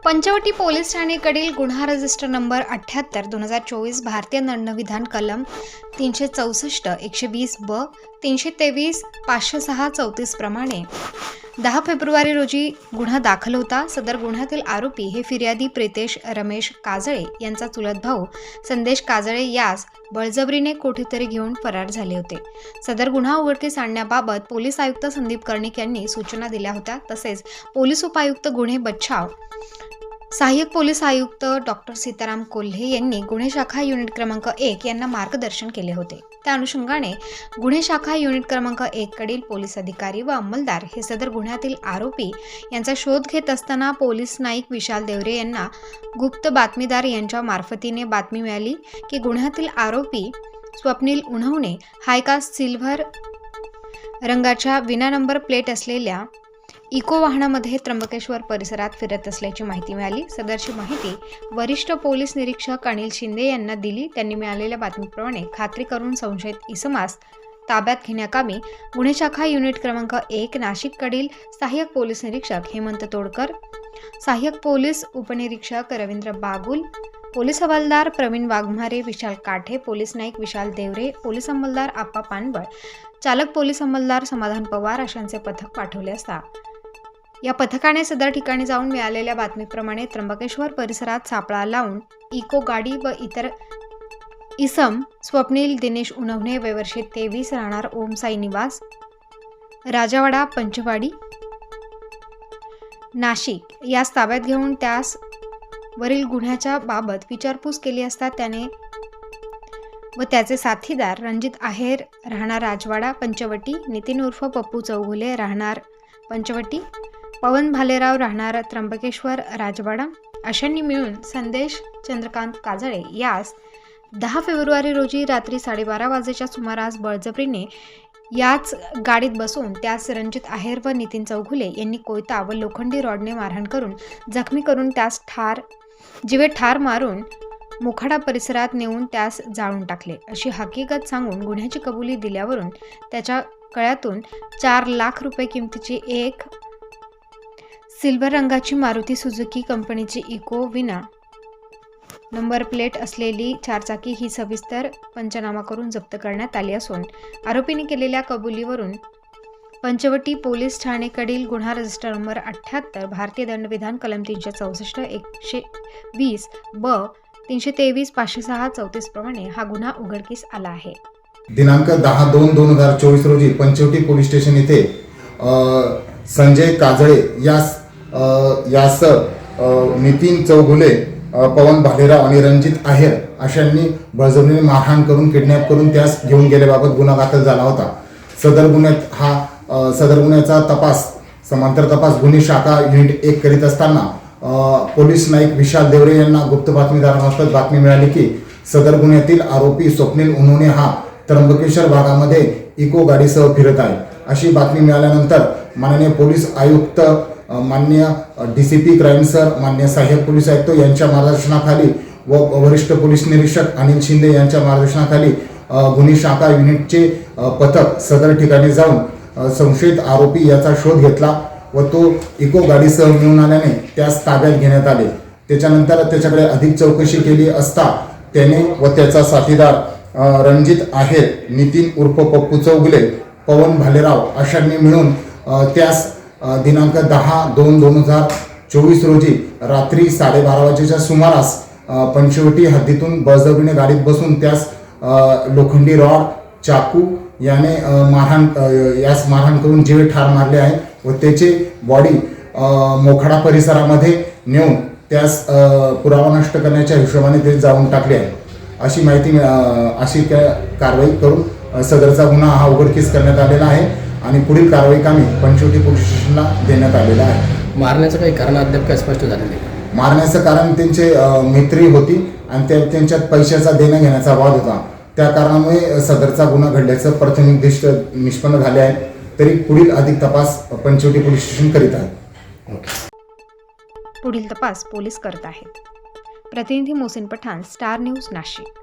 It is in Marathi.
पंचवटी पोलीस ठाणेकडील गुन्हा रजिस्टर नंबर 78/2024 भारतीय दंडविधान कलम 364, 120 ब, 323, 506, 34 प्रमाणे 10 फेब्रुवारी रोजी गुन्हा दाखल होता। सदर गुन्ह्यातील आरोपी हे फिर्यादी प्रितेश रमेश काजळे यांचा चुलत भाऊ संदेश काजळे यास बळजबरीने कोठेतरी घेऊन फरार झाले होते। सदर गुन्हा उघडकीस आणण्याबाबत पोलीस आयुक्त संदीप कर्णिक यांनी सूचना दिल्या होत्या। तसेच पोलीस उपायुक्त गुन्हे बचाव, सहाय्यक पोलीस आयुक्त डॉक्टर सीताराम कोल्हे यांनी गुन्हे शाखा युनिट क्रमांक 1 यांना मार्गदर्शन केले होते। त्या अनुषंगाने गुन्हे शाखा युनिट क्रमांक 1 कडील पोलीस अधिकारी व अंमलदार हे सदर गुन्ह्यातील आरोपी यांचा शोध घेत असताना पोलीस नाईक विशाल देवरे यांना गुप्त बातमीदार यांच्या मार्फतीने बातमी मिळाली की गुन्ह्यातील आरोपी स्वप्नील उन्हवणे हा एका सिल्व्हर रंगाच्या विना नंबर प्लेट असलेल्या इको वाहनामध्ये त्र्यंबकेश्वर परिसरात फिरत असल्याची माहिती मिळाली। सदरची माहिती वरिष्ठ पोलीस निरीक्षक अनिल शिंदे यांना दिली। त्यांनी मिळालेल्या बातमीप्रमाणे खात्री करून संशयित इसमास ताब्यात घेण्याकामी गुन्हे शाखा युनिट क्रमांक 1 नाशिककडील सहाय्यक पोलीस निरीक्षक हेमंत तोडकर, सहाय्यक पोलीस उपनिरीक्षक रवींद्र बागुल, पोलीस हवालदार प्रवीण वाघमारे, विशाल काठे, पोलीस नाईक विशाल देवरे, पोलीस अंमलदार आप्पा पानबळ, चालक पोलीस अंमलदार समाधान पवार अशांचे पथक पाठवले असता या पथकाने सदर ठिकाणी जाऊन मिळालेल्या बातमीप्रमाणे त्र्यंबकेश्वर परिसरात सापळा लावून इको गाडी व इतर इसम स्वप्नील दिनेश उन्हवणे वय वर्षे 23 राहणार ओम साई निवास राजावाडा पंचवाडी नाशिक यास ताब्यात घेऊन त्यास वरील गुन्ह्याच्या बाबत विचारपूस केली असता त्याने व त्याचे साथीदार रणजित आहेर राहणार राजवाडा पंचवटी, नितीन उर्फ पप्पू चौगुले राहणार पंचवटी, पवन भालेराव राहणार त्र्यंबकेश्वर राजवाडा अशांनी मिळून संदेश चंद्रकांत काजळे यास 10 फेब्रुवारी रोजी रात्री 12:30 वाजेच्या सुमारास बळजबरीने याच गाडीत बसवून त्यास रणजित आहेर व नितीन चौगुले यांनी कोयता व लोखंडी रॉडने मारहाण करून जखमी करून त्यास जीवे ठार मारून मोखाडा परिसरात नेऊन त्यास जाळून टाकले अशी हकीकत सांगून गुन्ह्याची कबुली दिल्यावरून त्याच्या गळ्यातून 4 लाख रुपये किमतीची एक सिल्वर रंगाची मारुती सुझुकी कंपनीची इको विना नंबर प्लेट असलेली 4 चाकी ही सविस्तर पंचनामा करून जप्त करण्यात आली असून आरोपीने केलेल्या कबुलीवरून पंचवटी पोलीस ठाणेकडील गुन्हा रजिस्टर नंबर 78 भारतीय दंडविधान कलम 364, 120 ब, 323, 506, 34 प्रमाणे हा गुन्हा उघडकीस आला आहे। दिनांक 10/2/2024 रोजी पंचवटी पोलीस स्टेशन येथे संजय काजळे यास नितीन चौगुले, पवन भालेराव आणि रणजित आहेर अशांनी बळजबरीने मारहाण करून किडनॅप करून त्यास घेऊन गेल्याबाबत गुन्हा दाखल झाला होता। सदर गुन्ह्याचा तपास समांतर तपास गुन्हे शाखा युनिट 1 करीत असताना पोलीस नाईक विशाल देवरे यांना गुप्त बातमीदारामार्फत बातमी मिळाली की सदर गुन्ह्यातील आरोपी स्वप्नील उन्हवणे हा त्र्यंबकेश्वर भागामध्ये इको गाडीसह फिरत आहे। अशी बातमी मिळाल्यानंतर माननीय पोलीस आयुक्त माननीय DCP क्राईम सर, माननीय सहाय्यक पोलीस आयुक्त यांच्या मार्गदर्शनाखाली व वरिष्ठ पोलीस निरीक्षक अनिल शिंदे यांच्या मार्गदर्शनाखाली गुन्हे शाखा युनिटचे पथक सदर ठिकाणी जाऊन संशयित आरोपी याचा शोध घेतला व तो इको गाडीसह मिळून आल्याने त्यास ताब्यात घेण्यात आले। त्याच्यानंतर त्याच्याकडे अधिक चौकशी केली असता त्याने व त्याचा साथीदार रणजित आहेर, नितीन उर्फ पप्पू चौगुले, पवन भालेराव अशांनी मिळून त्यास दिनांक 10/2/2024 रोजी रात्री 12:30 वाजेच्या सुमारास पंचवटी हद्दीतून बळजबरीने गाडीत बसून त्यास लोखंडी रॉड, चाकू याने मारहाण करून जीवे ठार मारले आहे व त्याचे बॉडी मोखाडा परिसरामध्ये नेऊन त्यास पुरावा नष्ट करण्याच्या हिशोबाने ते जाळून टाकले आहे। अशी कारवाई करून सदरचा गुन्हा हा उघडकीस करण्यात आलेला आहे आणि पुढील कारवाई कामी पंचवटी पोलीस स्टेशनला देण्यात आलेला आहे। मारण्याचं काही कारण अद्याप काय स्पष्ट झालेलं नाही। मारण्याचं कारण त्यांचे मैत्री होती आणि त्यांच्यात पैशाचा देण्या घेण्याचा वाद होता। त्या कारणामुळे सदरचा गुन्हा घडल्याचं प्राथमिक दृष्ट निष्पन्न झाले आहे। तरी पुढील अधिक तपास पंचवटी पोलीस स्टेशन करीत आहे। पुढील तपास पोलीस करत आहेत। प्रतिनिधी मोहसिन पठाण, स्टार न्यूज, नाशिक।